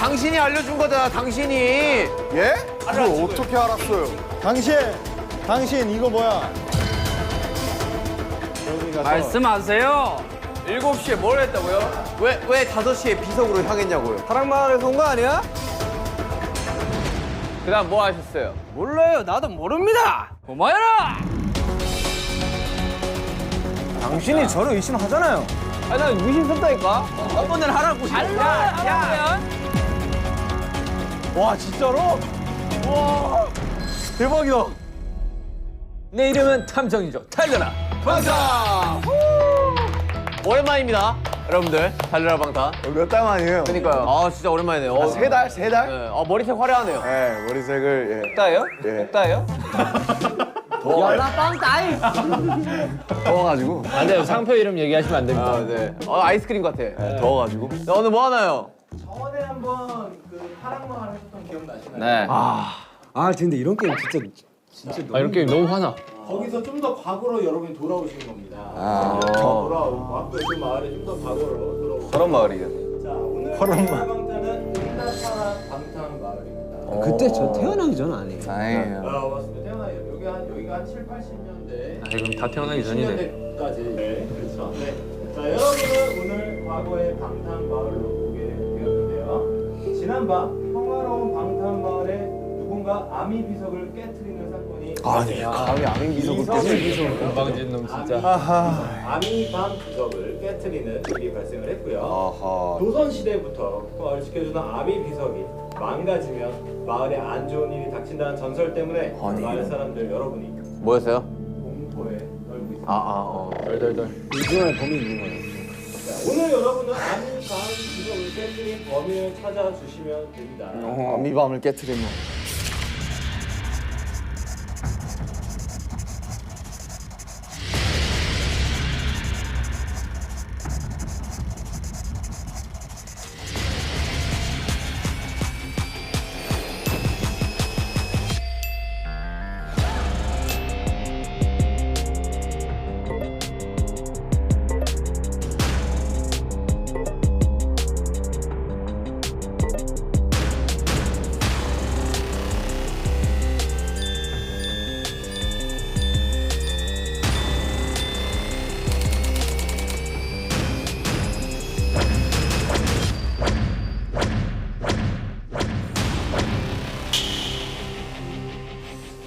당신이 알려준 거잖아, 당신이. 예? 그걸 어떻게 알았어요? 당신 이거 뭐야? 말씀하세요. 7시에 뭘 했다고요? 왜 5시에 비석으로 향했냐고요? 사랑마을에서 온 거 아니야? 그 다음 뭐 하셨어요? 몰라요. 나도 모릅니다. 고마워라. 당신이 저를 의심하잖아요. 아니, 난 의심스럽다니까? 한번은 하라고. 야. 와 진짜로? 와 대박이다. 내 이름은 탐정이죠. 달려라. 방탄! 오랜만입니다, 여러분들. 달려라 방탄. 몇 달 만이에요? 그러니까요. 아, 진짜 오랜만이네요. 3달? 3달? 네. 머리색 화려하네요. 네, 머리색을 예. 따요? 예. 따요? 연락 빵따이! 더워가지고. 안 돼요. 상표 이름 얘기하시면 안 됩니다. 아, 네. 아이스크림 같아. 네, 더워가지고. 네, 오늘 뭐 하나요? 저번에 한번 그 파랑마을 하셨던 기억나시나요? 네. 아 근데 이런 게임 진짜 이런 게임 너무 화나. 거기서 좀 더 과거로 여러분이 돌아오시는 겁니다. 아. 돌아오고 앞으로 그 마을에 좀 더 과거로 돌아오고. 저런 마을이요. 자 오늘 방탄은 은나파라 방탄 마을입니다. 그때 저 태어나기 전 아니에요. 다행이에요. 맞습니다. 태어나요. 여기가 한 7, 80년대. 그럼 다 태어나기 전이네. 90년대까지. 네, 그렇죠. 네. 자 여러분은 오늘 과거의 방탄 마을로 오게 되었는데요. 지난밤 평화로운 방탄 마을에 누군가 아미 비석을 깨트리는 사건이 아니, 감히 아민 비석을 깨뜨리고. 건방진 놈 진짜. 아미방 비석을 깨트리는 일이 발생을 했고요. 아하. 조선 시대부터 마을 지켜주는 아미 비석이 망가지면 마을에 안 좋은 일이 닥친다는 전설 때문에 아니. 마을 사람들 여러분이 뭐였어요? 공포에 떨고 있습니다. 덜덜덜. 이중에 범이 있는 거예요. 자, 오늘 여러분은 아미방 비석을 깨트린 범인을 찾아주시면 됩니다. 아미밤을 깨뜨리면.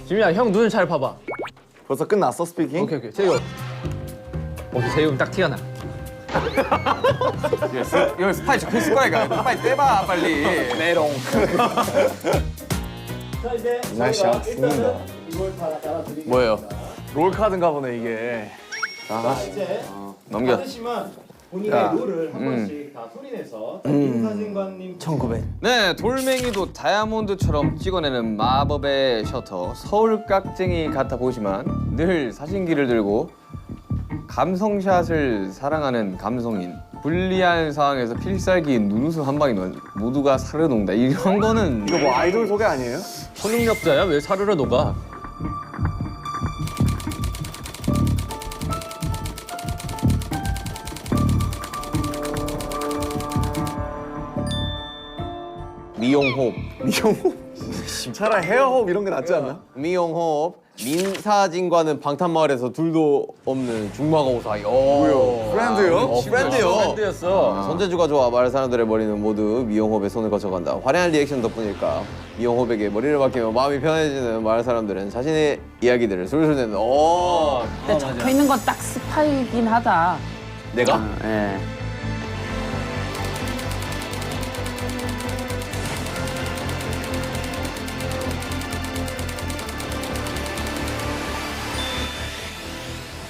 지민아, 형 눈을 잘 봐봐. 벌써 끝났어, 스피킹? 오케이. 제이홉. 오케이, 제이홉 딱 티가 나. 여기 스파이 적혀있을 거니까 빨리 떼봐, 빨리. 메롱. 자 이제 날씨 저희가 안 죽는다. 일단은 이걸 다 따라드리겠습니다. 뭐예요? 롤카드인가 보네, 이게. 자 이제 넘겨. 받으시면 본인의 야. 롤을 한 번씩 다 소리내서 김사진관님 1900. 네, 돌멩이도 다이아몬드처럼 찍어내는 마법의 셔터 서울 깍쟁이 같아 보이지만 늘 사진기를 들고 감성샷을 사랑하는 감성인. 불리한 상황에서 필살기인 눈웃음 한 방에 모두가 사르르 녹는다. 이런 거는 이거 뭐 아이돌 소개 아니에요? 초능력자야? 왜 사르르 녹아? 미용호흡. 차라리 헤어호흡 이런 게 낫지 않나? 미용호흡. 민사진과는 방탄마을에서 둘도 없는 중마고 사이. 뭐요? 프렌드요? 프렌드요. 밴드였어. 손재주가 좋아 마을 사람들의 머리는 모두 미용호흡에 손을 거쳐간다. 화려한 리액션 덕분일까 미용호흡에게 머리를 맡기며 마음이 편해지는 마을 사람들은 자신의 이야기들을 술술 내는. 오. 근데 적혀 있는 건 딱 스파이긴 하다. 내가? 예.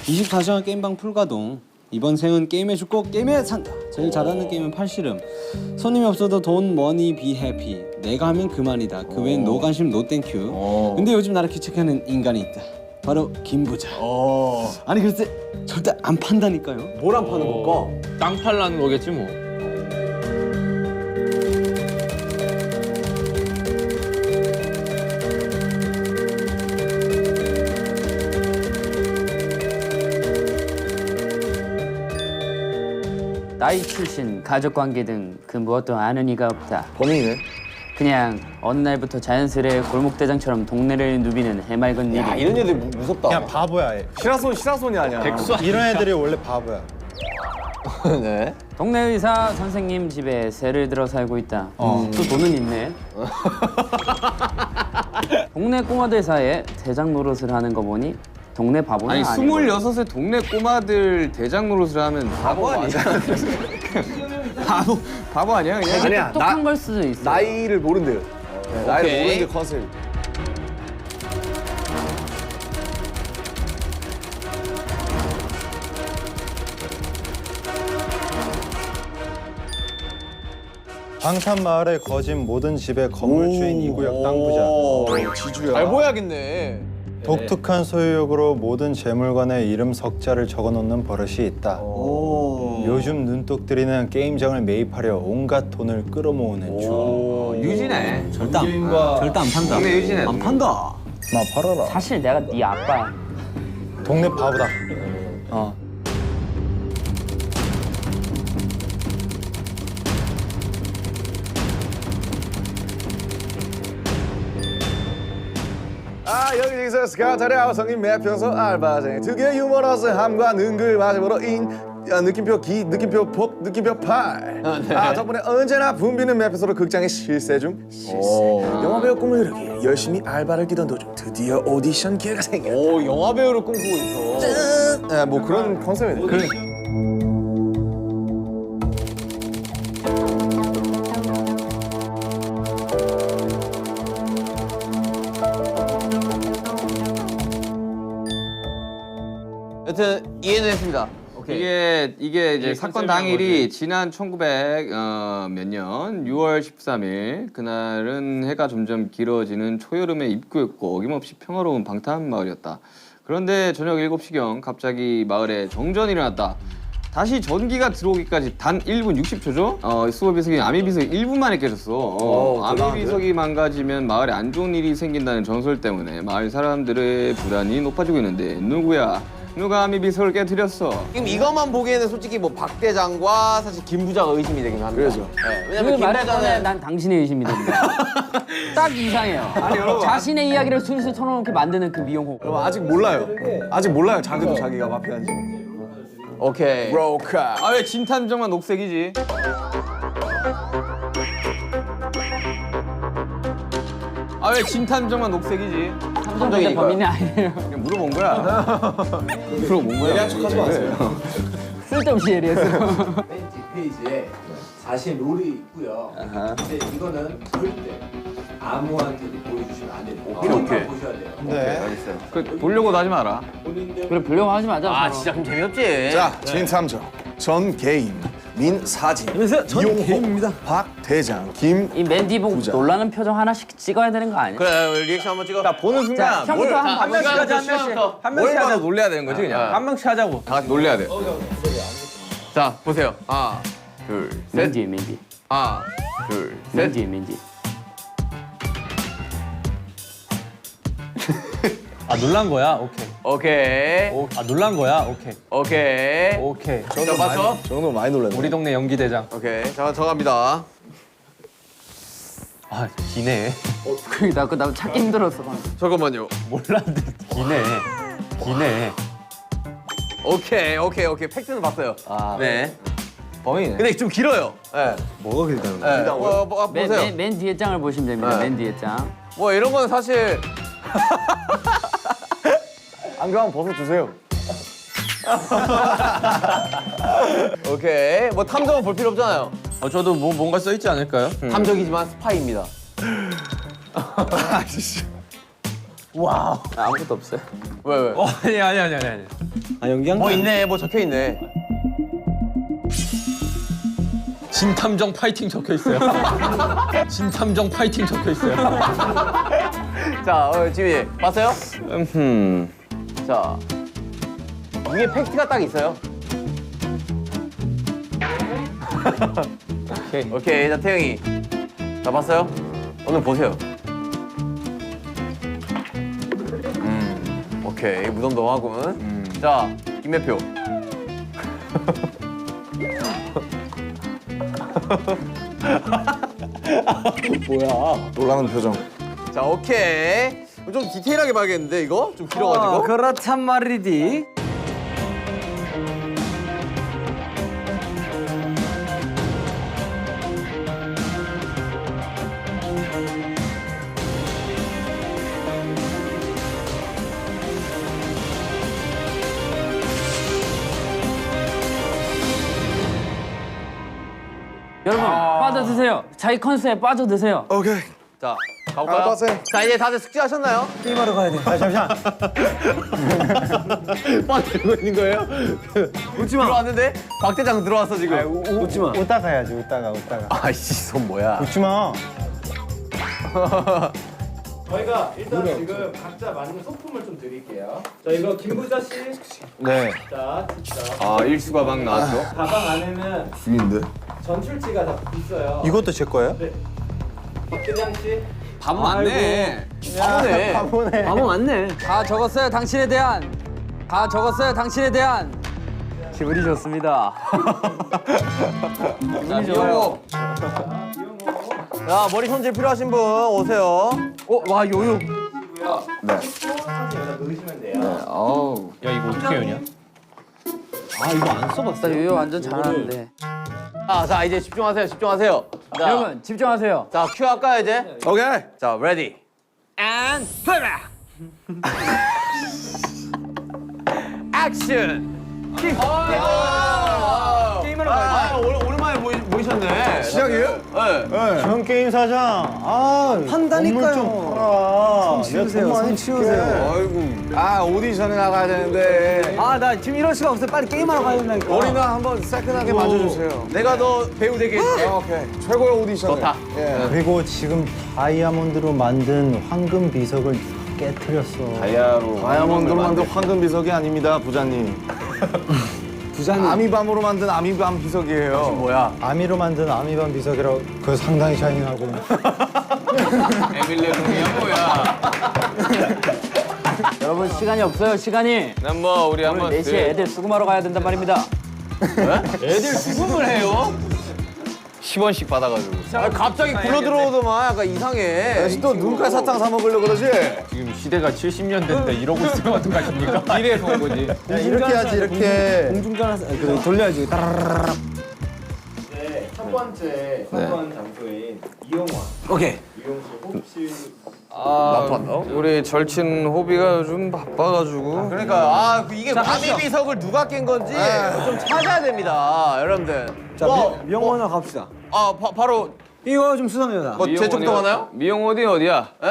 (24시간) 게임방 풀가동. 이번 생은 게임에 죽고 게임에 산다. 제일 잘하는 게임은 팔씨름. 손님이 없어도 돈 머니 비 해피. 내가 하면 그만이다. 그 외엔 노 관심 노 땡큐. 근데 요즘 나를 귀책하는 인간이 있다. 바로 김부자. 아니 글쎄 절대 안 판다니까요. 뭘 안 파는 걸까? 땅 팔라는 거겠지 뭐. 나이, 출신, 가족 관계 등 그 무엇도 아는 이가 없다. 범인이네. 그냥 어느 날부터 자연스레 골목대장처럼 동네를 누비는 해맑은 일이. 야 이런 애들 무섭다. 그냥 바보야. 얘. 시라손이 아니야. 이런 애들이 원래 바보야. 네. 동네 의사 선생님 집에 새를 들어 살고 있다. 또 돈은 있네. 동네 꼬마들 사이에 대장 노릇을 하는 거 보니 동네 바보는 아니 아니고. 26의 동네 꼬마들 대장 노릇을 하면 바보 아니야? 바보 아니야 그냥? 아니야. 똑똑한 걸 수도 있어. 나이를 모른대요. 네, 나이를 오케이. 모르는 게 컨셉. 방탄마을에 거진 모든 집의 건물주인 이 구역 땅 부자. 지주야. 잘 보여야겠네. 독특한 소유욕으로 모든 재물관에 이름 석자를 적어놓는 버릇이 있다. 요즘 눈독들이는 게임장을 매입하려 온갖 돈을 끌어모으는 중. 유진해. 절대 안 판다. 동네 유진해. 안 판다. 나 팔아라. 사실 내가 네 아빠야. 동네 바보다. 아 여기서 스카타리 아우성인 매표소 알바생 특유의 유머러스함과 능글맞음으로 느낌표 기, 느낌표 복, 느낌표 팔. 덕분에 언제나 붐비는 매표소로 극장에 실세 중. 영화배우 꿈을 이루기 열심히 알바를 뛰던 도중 드디어 오디션 기회가 생겼다. 오 영화 배우를 꿈꾸고 있어. 짠! 뭐 그런 컨셉이네. 여튼 이해는 했습니다. 이게 이제 사건 당일이 지난 1900 몇 년 6월 13일 그날은 해가 점점 길어지는 초여름의 입구였고 어김없이 평화로운 방탄 마을이었다. 그런데 저녁 7시경 갑자기 마을에 정전이 일어났다. 다시 전기가 들어오기까지 단 1분 60초죠? 수호 비석이 아미 비석이 1분 만에 깨졌어. 아미 비석이 망가지면 마을에 안 좋은 일이 생긴다는 전설 때문에 마을 사람들의 불안이 높아지고 있는데 누구야? 누가 아미 비석을 깨뜨렸어? 지금 이것만 보기에는 솔직히 뭐 박 대장과 사실 김 부자가 의심이 되긴 합니다. 그래죠. 네, 그 왜냐면 김 말에 꺼내 부자는 난 당신의 의심이 됩니다. 딱 이상해요. 자신의 이야기를 술술 털어놓게 만드는 그 미용호. 그럼 아직 몰라요. 아직 몰라요. 자기도 자기가 마피아인지. 오케이. 브로카. 아 왜 진탐정만 녹색이지? 아 왜 진탐정만 녹색이지? 탐정인데 범인이 아니에요. 그냥 물어본 거야. 물어본 거야. 예리한 척하지 마세요. 쓸데없이 예리했어. 맨 뒷페이지에 자신 룰이 있고요. 근데 이거는 절대 아무한테도 보여주시면 안 돼요. 오케이. 보셔야 돼요. 네. 그 보려고도 하지 마라. 본인들 그래 불려고 하지 마자. 아 진짜 그럼 재미없지. 자, 진탐정 전개인 민사진 이용호 박 대장 김 이 맨디 보고 부자. 놀라는 표정 하나씩 찍어야 되는 거 아니야? 그래 리액션 한번 찍어. 나 보는 순간 자, 형부터 한 명씩 하자 한 명씩. 한 명씩 하자 놀래야 되는 거지 그냥. 한 명씩 하자고. 다 같이 놀래야 돼. 자 보세요. 하나 둘 셋. 맨디. 하나 둘 셋. 맨디. 아 놀란 거야? 오케이. 오케이. 아 놀란 거야? 오케이. 오케이. 오케이. 자 봤어? 저 정도 많이 놀랐네. 우리 동네 연기 대장. 오케이. 자 저갑니다. 아 기네. 나 찾기 힘들었어. 잠깐만요. 몰랐는데 기네. 기네. 오케이. 팩트는 봤어요. 네. 범인이네. 근데 좀 길어요. 네. 뭐가 길다는 네. 보세요. 맨 뒤에 장을 보시면 됩니다. 네. 맨 뒤에 장. 뭐 이런 건 사실 안경 한번 벗어주세요. 오케이. 뭐 탐정은 볼 필요 없잖아요. 저도 뭔가 써 있지 않을까요? 탐정이지만 스파이입니다. 아무것도 없어요. 왜? 아니. 아 연기한 뭐 거? 있네. 뭐 적혀 있네. 진탐정 파이팅 적혀 있어요. 진탐정 파이팅 적혀 있어요. 자, 지민이 봤어요? 자, 위에 팩트가 딱 있어요. 오케이. 자, 태영이. 자, 봤어요? 오늘 보세요. 오케이. 무덤덤하군. 자, 김매표. 놀라는 표정. 자, 오케이. 좀 디테일하게 봐야겠는데 이거 좀 길어가지고. 그렇단 말이디. 여러분 빠져드세요. 자기 컨셉에 빠져드세요. 오케이. 자, 가볼까요? 알바생. 자, 이제 다들 숙제하셨나요? 게임하러 가야 돼. 잠시만. 빠 들고 있는 거예요? 웃지 마. 들어왔는데 박 대장 들어왔어 지금. 웃지 마. 웃다가 해야지. 웃다가. 아이씨, 손 뭐야? 웃지 마. 저희가 일단 지금 각자 맞는 소품을 좀 드릴게요. 자, 이거 김부자 씨. 네. 자, 아 일수가 막 나왔어. 가방 안에는 죽인데. 전출치가 다 있어요. 이것도 제 거예요? 네. 박대장 씨. 밥 맞네. 바보네. 바보 맞네. 다 적었어요. 당신에 대한. 다 적었어요. 당신에 대한. 기분이 좋습니다. 자, 미용호. 야, 머리 손질 필요하신 분 오세요. 와 요요. 네. 여기다 넣으시면 돼요. 어우. 나 요요 완전 잘하는데. 자, 이제 집중하세요. 집중하세요. 자, 여러분 집중하세요. 자, 큐 할까요 이제? 오케이. 자, 레디. And play. 액션. 게임하러 가요. 오랜만에 모이셨네. 시작이에요? 네. 전 게임 사장. 판다니까요. 좀 팔아. 치우세요. 손 치우세요. 아이고. 오디션에 나가야 되는데. 나 지금 이럴 수가 없어요. 빨리 게임하러 가야 된다니까. 머리는 한번 새끈하게 맞춰주세요. 내가 너 배우 되게 해줄게. 오케이. 최고의 오디션. 좋다. 예. 그리고 지금 다이아몬드로 만든 황금 비석을 깨트렸어. 다이아몬드로 만든 황금 비석이 아닙니다, 부자님. 부자님. 아미밤으로 만든 아미밤 비석이에요. 뭐야? 아미로 만든 아미밤 비석이라고 그거 상당히 샤이닝하고. 에밀레 룸이야 뭐야. 여러분 시간이 없어요. 시간이. 난 뭐 우리 오늘 한번 4시에 애들 수금하러 가야 된단 말입니다. 애들 수금을 해요? 10원씩 받아가지고. 갑자기 굴러 들어오더만 약간 이상해. 또 눈깔 사탕 사 먹으려고 그러지? 지금 시대가 70년대인데 이러고 있으면 어떡하십니까? 미래에서 온 거지. 이렇게 해야지 이렇게. 공중전화 그래 돌려야지. 따라라라라. 네, 첫 번째 선번 장소인 이용화. 오케이. 이용 씨 혹시 우리 절친 호비가 요즘 바빠가지고. 그러니까 이게 마미 비석을 누가 깬 건지 좀 찾아야 됩니다, 여러분들. 자 미영원으로 갑시다. 바로 이거 좀 수상해요. 뭐 제 쪽도 가나요? 미용 어디야? 예?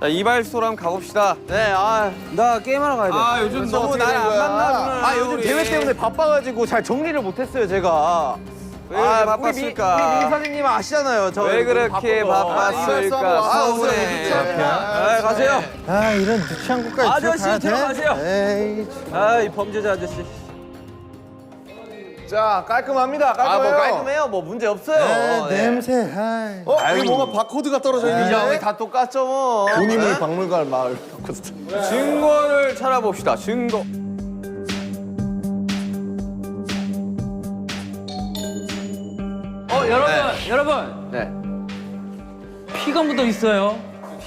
자 이발소랑 가봅시다. 네, 나 게임하러 가야 돼. 요즘 너무 날 안 만나구나. 요즘 대회 때문에 바빠가지고 잘 정리를 못했어요, 제가. 왜 그렇게 우리 바빴을까? 미 사장님 아시잖아요. 저 왜 그렇게 바쁜 거. 바빴을까? 서운해. 가세요. 이런 누추한 곳까지 아저씨 들어가세요. 에이. 이 범죄자 아저씨. 자, 깔끔합니다. 깔끔해요. 뭐 깔끔해요. 뭐 문제 없어요. 네. 냄새. 여기 뭔가 바코드가 떨어져 이장이 있는데? 다 똑같죠, 뭐. 돈이물 박물관 마을. 증거를 찾아봅시다. 증거. 여러분. 네. 피가 묻어 있어요.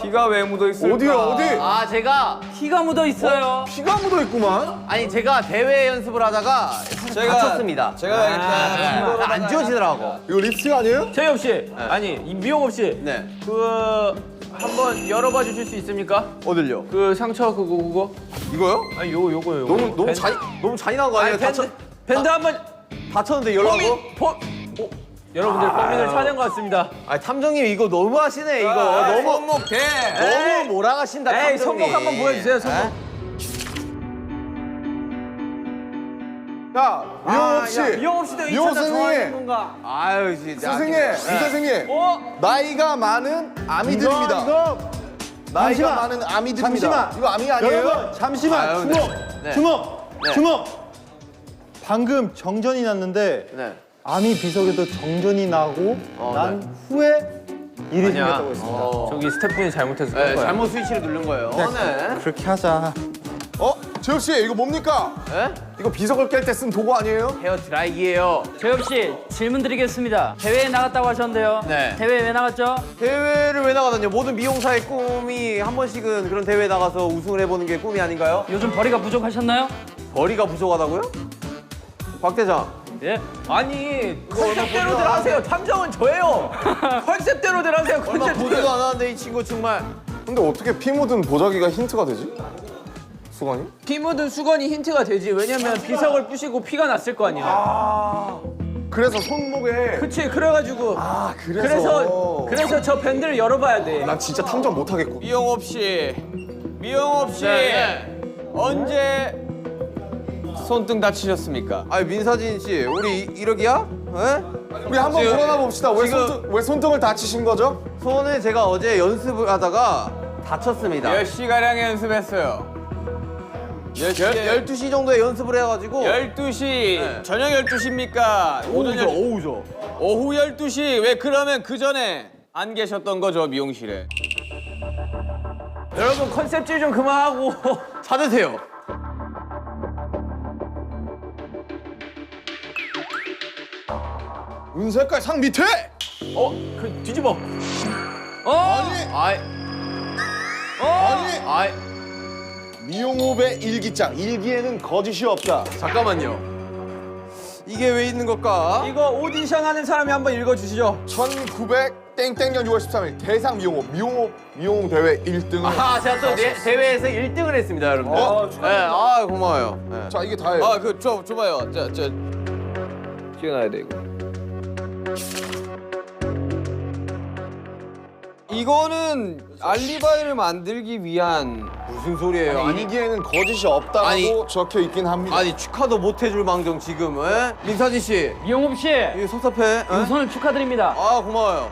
피가 왜 묻어 있을까? 어디요, 어디? 제가 피가 묻어 있어요. 피가 묻어 있구만. 아니 제가 대회 연습을 하다가 다쳤습니다. 제가 일단 안 지워지더라고. 이거 립스틱 아니에요? 재엽 씨. 아니 미용업 씨. 네. 한번 열어봐 주실 수 있습니까? 어딜요? 그 상처 그거. 이거요? 아니 요거요. 너무 잔인한 거 아니에요? 밴드 한번 다쳤는데 열라고? 여러분들 범인을 찾은 것 같습니다. 탐정님 이거 너무 하시네 이거. 너무 손목대. 너무 몰아가신다. 에이 탐정님. 손목 한번 보여주세요. 손목. 자, 미용업 씨. 미용업 씨도 이 미용 차자 좋아하는 선생님. 건가? 아유 진짜. 선생님, 이 선생님. 나이가 많은 아미들입니다. 나이가 많은 아미들입니다. 잠시만. 이거 아미 아니에요? 여러분 잠시만. 아유, 주목. 네. 주목. 네. 주목. 방금 정전이 났는데 네. 아미 비석에도 정전이 나고 난 후에 일이 생겼다고 했습니다. 저기 스태프분이 잘못했을 네, 잘못 스위치를 누른 거예요. 네. 그렇게 하자. 재혁 씨 이거 뭡니까? 에? 이거 비석을 깰 때 쓴 도구 아니에요? 헤어 드라이기예요. 재엽 씨 질문 드리겠습니다. 대회에 나갔다고 하셨는데요. 네. 대회 왜 나갔죠? 대회를 왜 나가다뇨? 모든 미용사의 꿈이 한 번씩은 그런 대회에 나가서 우승을 해보는 게 꿈이 아닌가요? 요즘 벌이가 부족하셨나요? 벌이가 부족하다고요? 박 대장. 예. 아니 컨셉대로들 하세요. 탐정은 저예요. 컨셉대로들 하세요. 얼마 보지도 않았는데 이 친구 정말. 근데 어떻게 피 묻은 보자기가 힌트가 되지? 수건이? 피 묻은 수건이 힌트가 되지. 왜냐면 비석을 부시고 피가 났을 거 아니야. 그래서 손목에 그치, 그래가지고. 그래서 저 밴드를 열어봐야 돼. 난 진짜 탐정 못하겠고. 미용업 씨, 미용업 씨, 언제 손등 다치셨습니까? 아니 민사진 씨, 우리 1억이야? 에? 우리 한번 지금- 물어나 봅시다. 지금- 왜 손등을 다치신 거죠? 손을 제가 어제 연습을 하다가 다쳤습니다. 몇 시가량 연습했어요? 12시 정도에 연습을 해가지고 12시, 저녁 12시입니까? 오후죠. 오후 12시. 왜 그러면 그 전에 안 계셨던 거죠, 미용실에? 여러분 컨셉질 좀 그만하고. 찾으세요. 은색깔 상 밑에! 그 뒤집어. 아이, 아니 미용업의 일기장. 일기에는 거짓이 없다. 잠깐만요. 이게 왜 있는 걸까? 이거 오디션 하는 사람이 한번 읽어주시죠. 1900 땡땡년 6월 13일 대상 미용 대회 1등을. 아, 제가 또 대회에서 1등을 했습니다, 여러분들. 네, 아, 고마워요. 네. 자 이게 다예요. 아, 줘봐요. 저 찍어놔야 돼, 이거. 이거는 알리바이를 만들기 위한 무슨 소리예요? 아니, 일기에는 거짓이 없다고 아니. 적혀 있긴 합니다. 아니 축하도 못 해줄 망정 지금. 에? 민사진 씨, 이용업 씨 이거 섭섭해. 에? 우선을 축하드립니다. 아, 고마워요.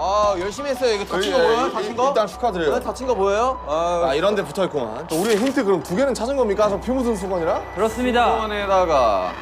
아, 열심히 했어요. 이거 다친 거 보여요? 다친 거? 일단 축하드려요. 네, 다친 거 보여요? 아 이런 데 붙어 있구만. 우리의 힌트 그럼 2개는 찾은 겁니까? 저 피 묻은 수건이랑? 그렇습니다. 수건에다가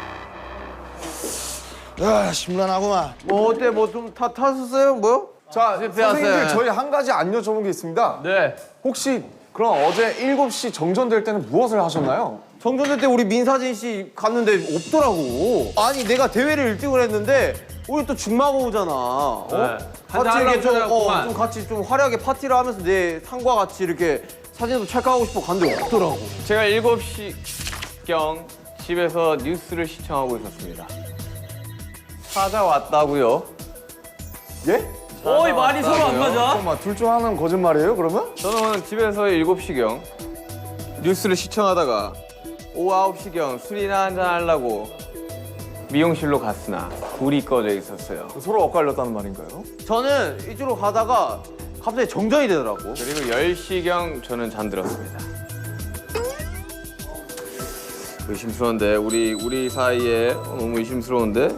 아 심란하구만. 뭐 어때? 뭐 좀 탔었어요? 뭐요? 자 실패했어요. 선생님들 저희 한 가지 안 여쭤본 게 있습니다. 네. 혹시 그럼 어제 7시 정전될 때는 무엇을 하셨나요? 정전될 때 우리 민사진 씨 갔는데 없더라고. 아니 내가 대회를 1등을 했는데 우리 또 중마고 오잖아. 어? 같이 이렇게 좀 같이 좀 화려하게 파티를 하면서 내 상과 같이 이렇게 사진도 찰칵하고 싶어 갔는데 없더라고. 제가 7시경 집에서 뉴스를 시청하고 있었습니다. 찾아왔다고요? 예? 어이 말이 서로 안 맞아. 잠깐만 둘 중 하나는 거짓말이에요 그러면? 저는 집에서 7시경 뉴스를 시청하다가 오후 9시경 술이나 한잔 하려고 미용실로 갔으나 불이 꺼져 있었어요. 서로 엇갈렸다는 말인가요? 저는 이쪽으로 가다가 갑자기 정전이 되더라고. 그리고 10시경 저는 잠들었습니다. 의심스러운데 우리 사이에 너무 의심스러운데?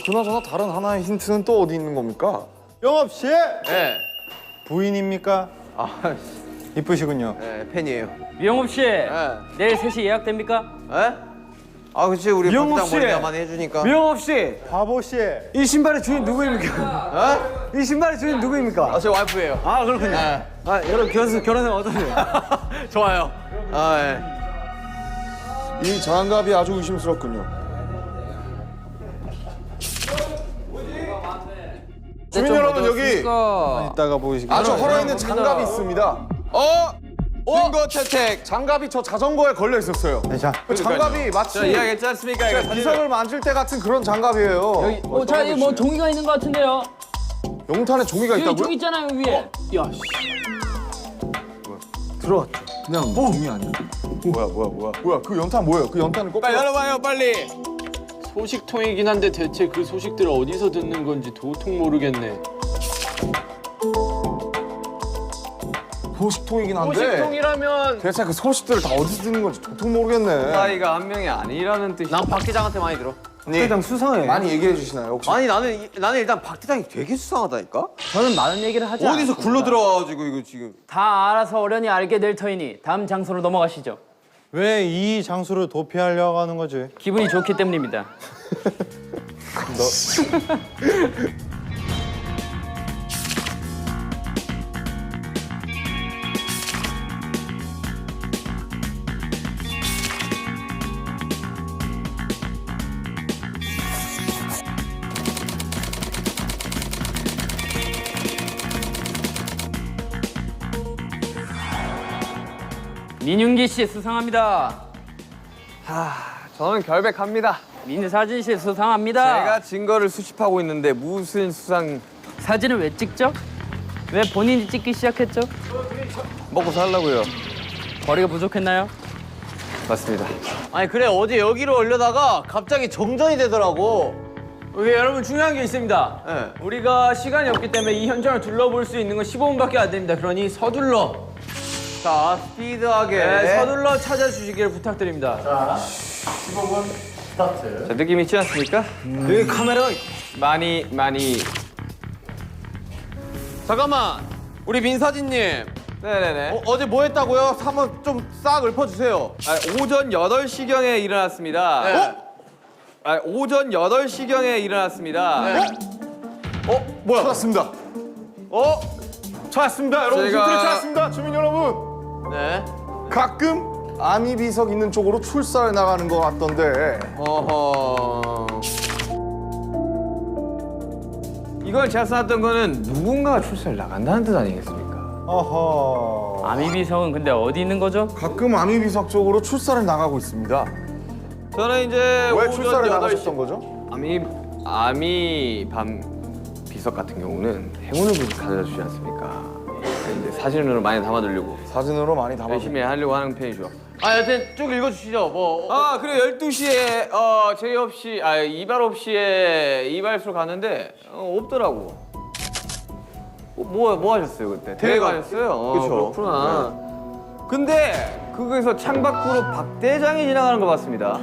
그나저나 다른 하나의 힌트는 또 어디 있는 겁니까? 영업 씨 네. 부인입니까? 아, 이쁘시군요. 네, 팬이에요. 이용업 씨 네. 내일 3시 예약됩니까? 에? 아, 그치 우리 미영옥 박장 씨. 머리가 많이 해주니까. 미영업 씨, 바보 씨. 이 신발의 주인 누구입니까? 에? 이 신발의 주인 누구입니까? 아, 제 와이프예요. 아 그렇군요. 네. 아 여러분 결혼하면 어떠세요? 좋아요. 아, 예. 이 장갑이 아주 의심스럽군요. 주민 여러분 여기 이따가 보이시겠죠? 아주 헐어있는 장갑이 있습니다. 증거 채택. 장갑이 저 자전거에 걸려 있었어요. 네, 자, 그 장갑이 마치 저 이야기했지 않습니까? 이거 비석을 만질 때 같은 그런 장갑이에요. 자 이거 뭐 종이가 있는 것 같은데요. 용탄에 종이가 여기 있다고요? 종 있잖아요 위에. 야 씨. 그냥 종이 아니야? 뭐야? 그 연탄 뭐예요? 그 연탄을 꼭 빨리 열어봐요, 빨리. 소식통이긴 한데 대체 그 소식들을 어디서 듣는 건지 도통 모르겠네. 소식통이긴 한데 소식통이라면 대체 그 소식들을 다 어디서 듣는 건지 도통 모르겠네. 사이가 한 명이 아니라는 뜻이. 난 박 대장한테 많이 들어. 회장 수상해. 많이 얘기해 주시나요 혹시? 아니 나는 일단 박 대장이 되게 수상하다니까. 저는 많은 얘기를 하지 어디서 않습니다. 굴러 들어와가지고 이거 지금. 다 알아서 어련히 알게 될 터이니 다음 장소로 넘어가시죠. 왜 이 장소를 도피하려고 하는 거지? 기분이 좋기 때문입니다. 민윤기 씨 수상합니다. 저는 결백합니다. 민사진 씨 수상합니다. 제가 증거를 수집하고 있는데 무슨 수상 사진을 왜 찍죠? 왜 본인이 찍기 시작했죠? 먹고 살라고요. 거리가 부족했나요? 맞습니다. 아니 그래 어제 여기로 올려다가 갑자기 정전이 되더라고. 오케이, 여러분 중요한 게 있습니다. 네. 우리가 시간이 없기 때문에 이 현장을 둘러볼 수 있는 건 15분밖에 안 됩니다. 그러니 서둘러, 자 스피드하게. 서둘러 찾아주시길 부탁드립니다. 자, 15분 스타트. 자, 느낌 있지 않습니까? 여기 카메라. 많이 잠깐만. 우리 민사진님. 네네네. 어제 뭐 했다고요? 한번 좀 싹 읊어주세요. 오전 8시경에 일어났습니다. 네. 오전 8시경에 일어났습니다. 뭐야? 찾았습니다. 찾았습니다. 여러분 제가- 힌트를 찾았습니다. 주민 여러분. 네. 가끔 아미 비석 있는 쪽으로 출사를 나가는 것 같던데. 어허. 이걸 제가 써놨던 거는 누군가가 출사를 나간다는 뜻 아니겠습니까? 어허. 아미비석은 근데 어디 있는 거죠? 가끔 아미 비석 쪽으로 출사를 나가고 있습니다. 저는 이제 왜 오전 출사를 8시 나가셨던 거죠? 아미 밤 비석 같은 경우는 행운을 가져다 주지 않습니까? 이제 사진으로 많이 담아두려고 사진으로 많이 담아. 열심히 하려고 하는 편이죠. 여튼 쭉 읽어주시죠. 뭐. 그리고 12시에 제의 없이 이발 없이에 이발소로 갔는데 없더라고. 뭐 하셨어요 그때? 대회 가셨어요? 그쵸. 그렇구나. 근데 거기서 창밖으로 박 대장이 지나가는 거 봤습니다.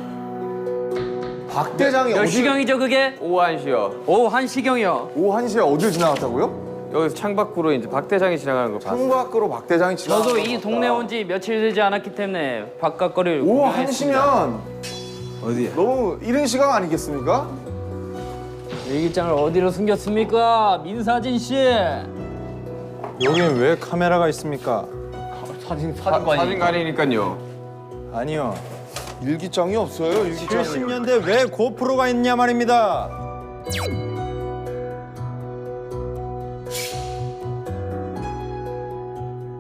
박 대장이 몇 어디? 시경이죠 그게? 오후 1시요. 오후 1시경이요. 오후 1시에 어딜 지나갔다고요? 여기서 창밖으로 이제 박 대장이 지나가는 거 봤어요. 창밖으로 박 대장이 지나갔다. 저도 이 동네 온 지 며칠 되지 않았기 때문에 바깥 거리를 오후 구경했습니다. 1시면 어디야? 너무 이른 시간 아니겠습니까? 일기장을 어디로 숨겼습니까? 민사진 씨. 여긴 왜 카메라가 있습니까? 사진관이니까요. 아니요. 일기장이 없어요. 일기장이. 70년대 왜 고프로가 있냐 말입니다.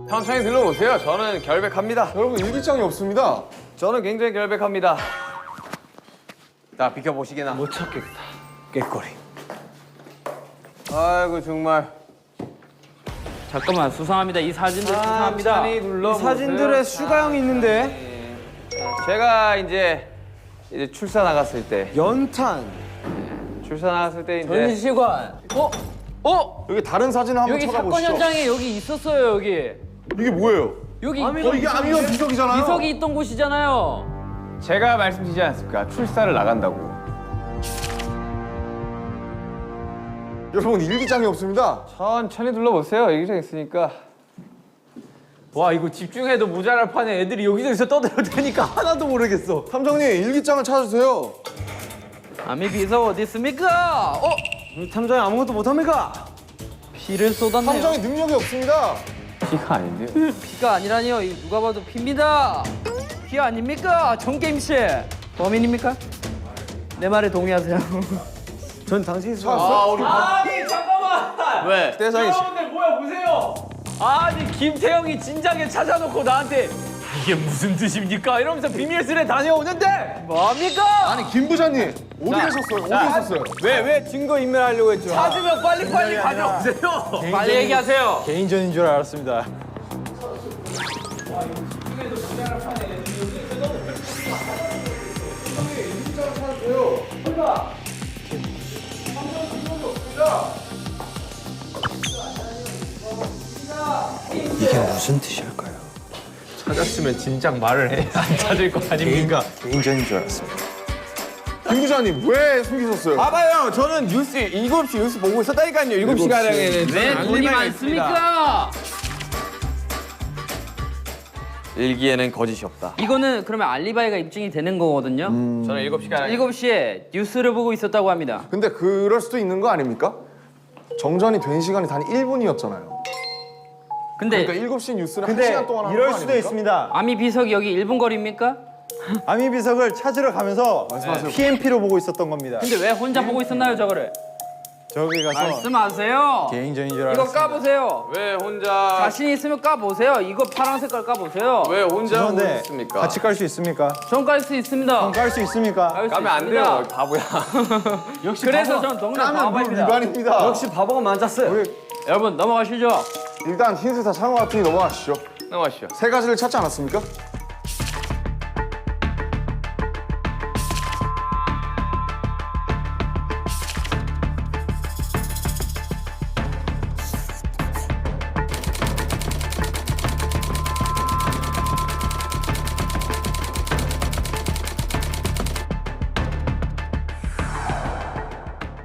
천천히 들러보세요. 저는 결백합니다. 여러분 일기장이 없습니다. 저는 굉장히 결백합니다. 자 비켜보시게나. 못 찾겠다. 깨꼬리. 아이고 정말. 잠깐만 수상합니다. 이 사진들 수상합니다. 천천히 둘러보세요. 사진들에 슈가형이 있는데. 제가 이제 출사 나갔을 때 연탄. 출사 나갔을 때 이제 전시관. 여기 다른 사진 한번 여기 사건 찾아보시죠. 현장에 여기 있었어요 여기. 이게 뭐예요? 여기 이게 아미가 비석이잖아요. 비석이 있던 곳이잖아요. 제가 말씀드리지 않았습니까? 출사를 나간다고. 여러분 일기장이 없습니다. 천천히 둘러보세요. 여기저기 있으니까. 와, 이거 집중해도 모자랄 판에 애들이 여기저기서 떠들어대니까 하나도 모르겠어. 탐정님 일기장을 찾아주세요. 아미 비석 어디 있습니까? 우리 탐정이 아무것도 못합니까? 피를 쏟았네요. 탐정이 능력이 없습니다. 피가 아닌데요. 피가 아니라니요. 이 누가 봐도 피입니다. 피 아닙니까? 정게임 씨. 범인입니까? 내 말에 동의하세요. 전 당신이 아니, 잠깐만! 왜? 대장이 여러분들 뭐야, 보세요! 아니, 김태형이 진작에 찾아놓고 나한테 이게 무슨 뜻입니까? 이러면서 비밀스레 다녀오는데 뭡니까? 아니 김 부장님 어디 계셨어요? 어디 있었어요? 왜 증거 인멸하려고 했죠? 찾으면 빨리빨리 가져오세요. 빨리 얘기하세요. 개인전인 줄 알았습니다. 이게 무슨 뜻일까요? 찾았으면 진작 말을 해. 안 찾을 거 아닙니까? 개인전인 줄 알았습니다. 김 부장님 왜 숨기셨어요? 봐봐요. 저는 뉴스 7시 뉴스 보고 있었다니까요. 7시가량에는 왜 돈이 많습니까? 일기에는 거짓이 없다. 이거는 그러면 알리바이가 입증이 되는 거거든요. 저는 7시간 7시에 뉴스를 보고 있었다고 합니다. 근데 그럴 수도 있는 거 아닙니까? 정전이 된 시간이 단 1분이었잖아요. 근데 그러니까 7시 뉴스를 근데 1시간 동안 하는 이럴 거 수도 아닙니까? 있습니다. 아미 비석이 여기 1분 거리입니까? 아미 비석을 찾으러 가면서 PMP로 보고 있었던 겁니다. 근데 왜 혼자 보고 있었나요, 저거를? 저기 가서 말씀하세요. 개인전인 줄 이거 알았습니다. 까보세요. 왜 혼자 자신 있으면 까보세요. 이거 파란 색깔 까보세요. 왜 혼자 그런데 오셨습니까? 같이 깔 수 있습니까? 전 깔 수 있습니다. 깔 수 있습니까? 깔 수 까면 안 있습니다. 돼요, 바보야. 그래서 전 동네 바보입니다. 위반입니다. 역시 바보가 많았어요. 여러분 넘어가시죠. 일단 힌트 다 참은 것 같으니 넘어가시죠. 넘어가시죠. 세 가지를 찾지 않았습니까?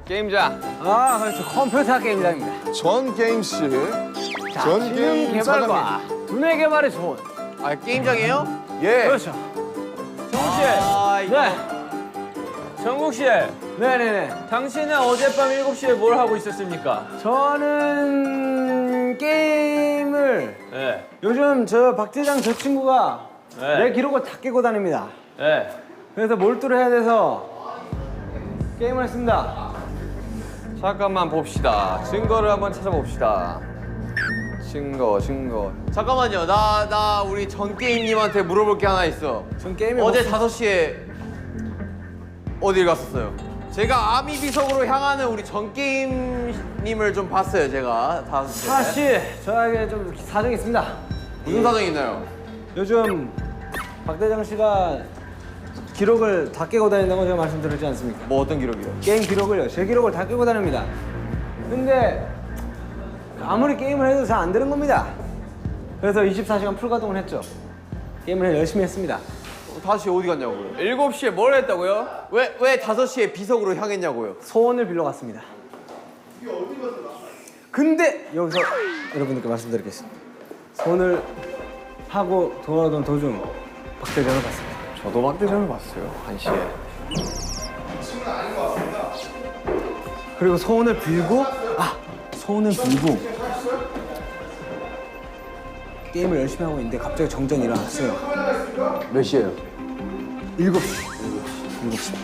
게임장. 아, 그렇죠. 컴퓨터 게임장입니다. 전 게임씨, 전 게임 사장님. 개발과 두뇌 개발의 좋은. 아 게임장이에요? 예. 그렇죠. 정국 씨. 아 이거 네. 정국 씨. 네네네. 당신은 어젯밤 7시에 뭘 하고 있었습니까? 저는 게임을 네. 요즘 저 박대장 저 친구가 네. 내 기록을 다 깨고 다닙니다. 네. 그래서 몰두를 해야 돼서 게임을 했습니다. 잠깐만 봅시다. 증거를 한번 찾아봅시다. 증거. 잠깐만요. 나 우리 전 게임님한테 물어볼 게 하나 있어. 전 게임에 어제 5시에 어딜 갔었어요? 제가 아미 비석으로 향하는 우리 전 게임님을 좀 봤어요. 제가 5시에. 사실 저에게 좀 사정이 있습니다. 무슨 사정이 있나요? 요즘 박대장 씨가 기록을 다 깨고 다닌다고 제가 말씀드렸지 않습니까? 뭐 어떤 기록이요? 게임 기록을요. 제 기록을 다 깨고 다닙니다. 근데 아무리 게임을 해도 잘 안 되는 겁니다. 그래서 24시간 풀가동을 했죠. 게임을 열심히 했습니다. 다시 어디 갔냐고요? 7시에 뭘 했다고요? 왜 5시에 비석으로 향했냐고요? 소원을 빌러 갔습니다. 근데 여기서 여러분들께 말씀드리겠습니다. 소원을 하고 돌아오던 도중 박대장을 봤습니다. 저도 박대장을 봤어요. 1시에. 그리고 소원을 빌고 소원을 빌고 게임을 열심히 하고 있는데 갑자기 정전이 일어났어요. 몇 시에요? 7시.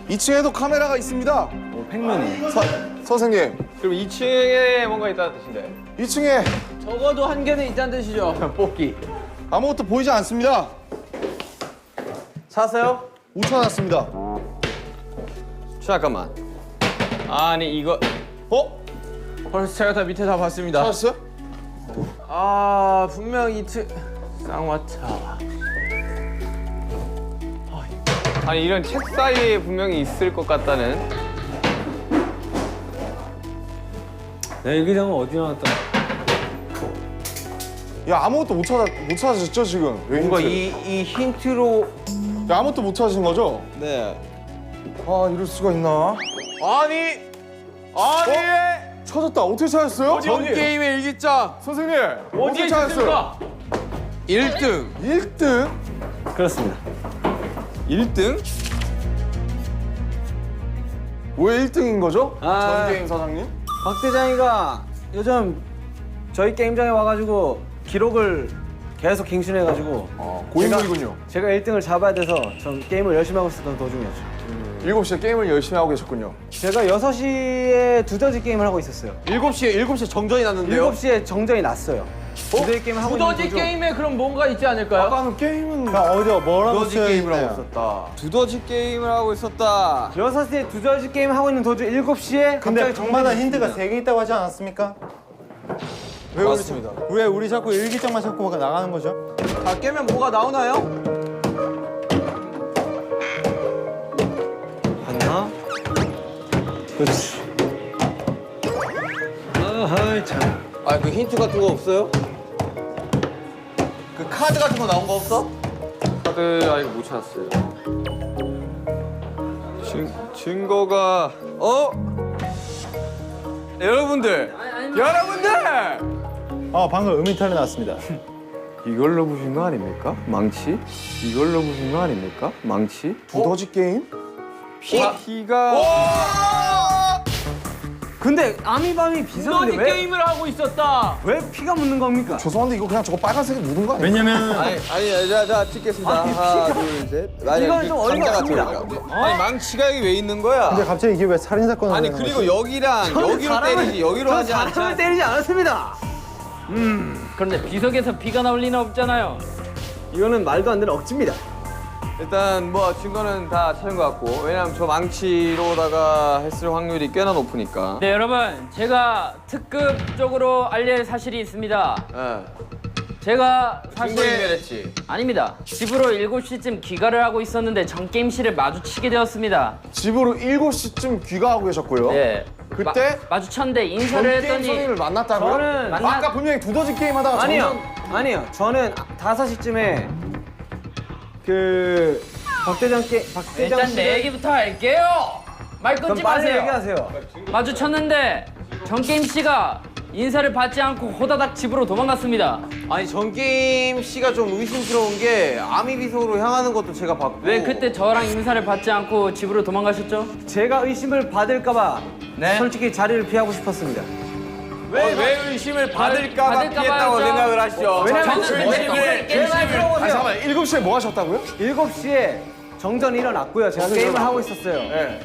2층에도 카메라가 있습니다. 팩맨이. 선생님, 그럼 2층에 뭔가 있다는 뜻인데. 2층에 적어도 한 개는 있다는 뜻이죠. 뽑기. 아무것도 보이지 않습니다. 찾았어요? 못 찾았습니다. 잠깐만. 아니 이거 벌써 제가 다 밑에 다 봤습니다. 찾았어요? 아 분명 이틀 쌍화차. 아니 이런 책 사이에 분명히 있을 것 같다는. 내 일기장은 어디 나왔다? 야, 아무것도 못 찾으셨죠 지금? 왜 뭔가 힌트? 이 힌트로 야, 아무것도 못 찾으신 거죠? 네. 아, 이럴 수가 있나? 아니 찾았다. 어떻게 찾았어요? 전 게임의 일기장 선생님, 어디에 어떻게 찾았어요? 있습니까? 1등. 1등? 그렇습니다. 1등? 왜 1등인 거죠? 아. 전 게임 사장님? 박대장이가 요즘 저희 게임장에 와가지고 기록을 계속 갱신해가지고 고인물이군요. 제가 1등을 잡아야 돼서 전 게임을 열심히 하고 있었던 도중이었죠. 7시에 게임을 열심히 하고 계셨군요. 제가 6시에 두더지 게임을 하고 있었어요. 7시에 정전이 났는데요. 7시에 정전이 났어요. 두더지 게임을 하고 있는 두더지 도중 게임에 그럼 뭔가 있지 않을까요? 아까는 게임은 어디요? 뭐라고 두더지 쓰여 게임을 하고 있나요? 있었다. 두더지 게임을 하고 있었다. 6시에 두더지 게임 하고 있는 도중 7시에 근데 갑자기 방마다 정전이 힌트가 있습니다. 3개 있다고 하지 않았습니까? 왜 그렇습니다. 왜 우리 자꾸 일기장만 자꾸 나가는 거죠? 다 깨면 뭐가 나오나요? 봤나? 그렇지. 아하이 참. 아 그 힌트 같은 거 없어요? 그 카드 같은 거 나온 거 없어? 카드 아직 못 찾았어요. 증거가 여러분들 방금 음이탈이 났습니다. 이걸로 부신 거 아닙니까? 망치? 이걸로 부신 거 아닙니까? 망치? 두더지 게임? 피가 근데 아미밤이 너니 비서인데 왜, 게임을 하고 있었다. 왜 피가 묻는 겁니까? 죄송한데 이거 그냥 저거 빨간색에 묻은 거 아니에요? 왜냐면 아니 자 찍겠습니다. 하나 둘 셋. 아니, 이건 좀 어이가 감자 없습니다. 같아요. 아니 망치가 여기 왜 있는 거야? 근데 갑자기 이게 왜 살인 사건을 아니 하는 그리고 거지? 여기랑 여기로 때리지 여기로 하지 사람을 않잖아. 때리지 않았습니다. 그런데 비석에서 피가 나올 리는 없잖아요. 이거는 말도 안 되는 억지입니다. 일단 뭐 증거는 다 찾은 것 같고 왜냐면 저 망치로다가 했을 확률이 꽤나 높으니까. 네 여러분 제가 특급적으로 알릴 사실이 있습니다. 제가 사실 증거인멸했지. 아닙니다. 집으로 7시쯤 귀가를 하고 있었는데 전 게임실을 마주치게 되었습니다. 집으로 7시쯤 귀가하고 계셨고요. 네. 그때 마주쳤는데 전 인사를 게임 했더니 선생님을 만났다고요? 저는 아까 분명히 두더지 게임 하다가 아니요. 저는 5시쯤에 그 박대장 일단 씨 내 얘기부터 할게요. 말 그럼 끊지 빨리 마세요. 얘기하세요. 마주쳤는데 전게임 씨가 인사를 받지 않고 호다닥 집으로 도망갔습니다. 아니 전게임 씨가 좀 의심스러운 게 아미 비석으로 향하는 것도 제가 봤고. 왜 그때 저랑 인사를 받지 않고 집으로 도망가셨죠? 제가 의심을 받을까봐 네? 솔직히 자리를 피하고 싶었습니다. 왜 의심을 받을까봐 받을까 피했다고 봐요. 생각을 하시죠? 왜냐면 저는 제말 들어보세요. 잠깐만 7시에 뭐 하셨다고요? 7시에 정전이 일어났고요. 제가 게임을 하고 있었어요.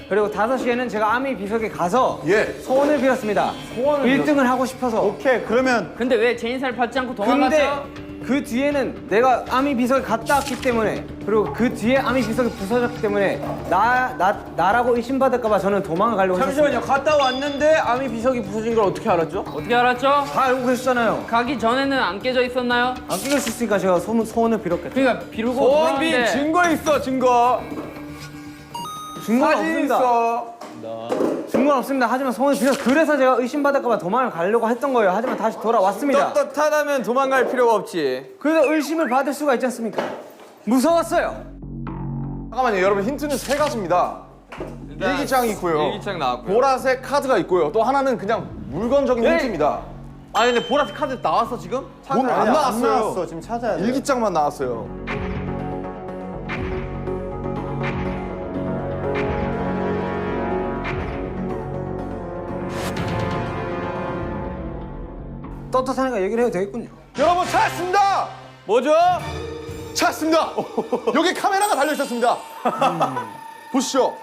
그리고 5시에는 제가 아미 비석에 가서 예. 소원을 빌었습니다. 1등을 하고 싶어서. 오케이 그러면 근데 왜 제 인사를 받지 않고 근데 도망갔죠? 그 뒤에는 내가 아미 비석에 갔다 왔기 때문에 그리고 그 뒤에 아미 비석이 부서졌기 때문에 나라고 의심받을까봐 저는 도망을 가려고 했었어요. 갔다 왔는데 아미 비석이 부서진 걸 어떻게 알았죠? 어떻게 알았죠? 다 알고 계셨잖아요. 가기 전에는 안 깨져 있었나요? 안 끼고 있으니까 제가 소원을 빌었겠죠. 그러니까 비르고 도망갔는데 증거 있어 증거. 증거는 없습니다. 증거는 없습니다. 하지만 소원을 빌어서 그래서 제가 의심받을까봐 도망을 가려고 했던 거예요. 하지만 다시 돌아왔습니다. 떳떳하다면 도망갈 필요가 없지. 그래서 의심을 받을 수가 있지 않습니까? 무서웠어요. 잠깐만요 여러분 힌트는 3가지입니다. 일기장이 있고요. 일기장 나왔고요. 보라색 카드가 있고요. 또 하나는 그냥 물건적인 힌트입니다. 아니 근데 보라색 카드 나왔어 지금? 안 아니, 안 나왔어요. 나왔어. 지금 찾아야 돼. 일기장만 나왔어요. 떳떳하니까 얘기를 해도 되겠군요. 여러분 찾았습니다. 뭐죠? 찾았습니다. 여기 카메라가 달려 있었습니다. 보시죠.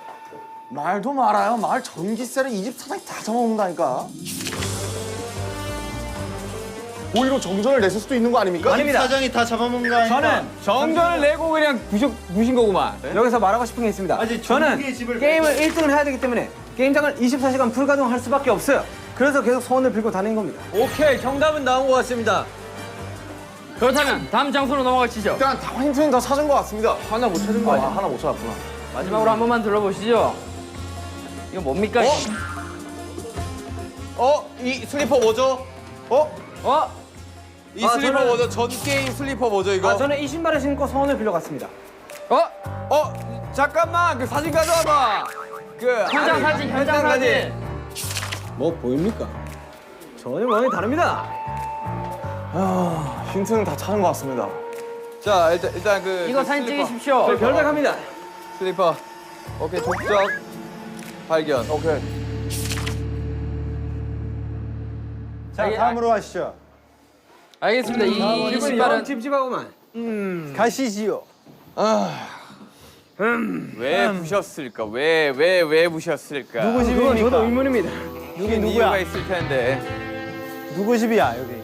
말도 말아요. 말 전기세를 이 집 사장이 다 잡아먹는다니까. 오히려 정전을 냈을 수도 있는 거 아닙니까? 아닙니다. 사장이 다 잡아먹는 거 아니까? 저는 정전을 내고 그냥 부신 거구만. 여기서 말하고 싶은 게 있습니다. 저는 게임을 1등을 해야 되기 때문에 게임장을 24시간 불가동할 수밖에 없어요. 그래서 계속 소원을 빌고 다닌 겁니다. 오케이 정답은 나온 것 같습니다. 그렇다면 다음 장소로 넘어가시죠. 일단 다 힌트는 다 찾은 것 같습니다. 하나 못 찾은 거 아니야? 하나 못 찾았구나. 마지막으로 한 번만 들러보시죠. 이거 뭡니까? 이 슬리퍼 뭐죠? 이 슬리퍼 저는- 뭐죠? 전 게임 슬리퍼 뭐죠 이거? 저는 이 신발을 신고 소원을 빌러 갔습니다. 잠깐만 그 사진 가져와봐. 현장 사진, 현장 사진. 뭐 보입니까? 전혀 모양이 다릅니다. 힌트는 다 찾은 것 같습니다. 자 일단 그 이거 그 사진 슬리퍼. 찍으십시오. 저희 별백합니다. 슬리퍼. 오케이 족적 발견. 오케이. 자 다음으로 하시죠. 알겠습니다. 이 기분이 신발은 영 찝찝하구만. 가시지요. 왜 부셨을까? 왜 부셨을까? 누구 그건 집입니까? 저도 의문입니다. 누구 이유가 누구야? 있을 텐데. 누구 집이야 여기?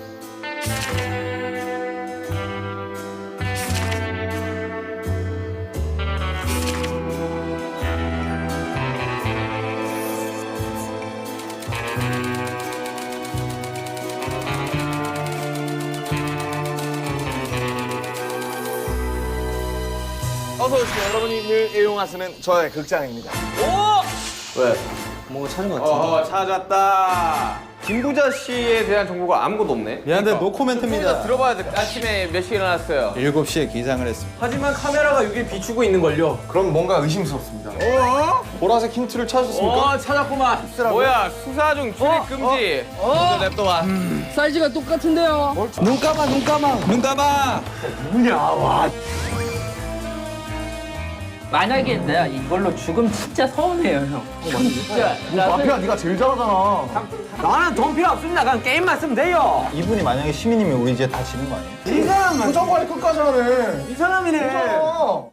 어서 오시고 여러분이 늘 애용하시는 저의 극장입니다. 뭔가 찾은 것 같아. 찾았다. 김부자 씨에 대한 정보가 아무것도 없네. 미안한데 노 좀 코멘트입니다. 들어봐야 돼. 아침에 몇 시에 일어났어요? 7시에 기상을 했습니다. 하지만 카메라가 여기 비추고 있는 걸요. 그럼 뭔가 의심스럽습니다. 보라색 힌트를 찾으셨습니까? 찾았구만. 뭐야 수사 중 출입 금지. 먼저 냅둬봐. 사이즈가 똑같은데요. 눈 감아, 눈 감아. 눈 감아. 만약에 내가 이걸로 죽으면 진짜 서운해요, 형. 진짜. 마피아 네가 제일 잘하잖아. 나는 돈 필요 없습니다. 그냥 게임만 쓰면 돼요. 이분이 만약에 시민이면 우리 이제 다 지는 거 아니에요? 이 사람은 표정관리 끝까지 하네. 이 사람이네. 어.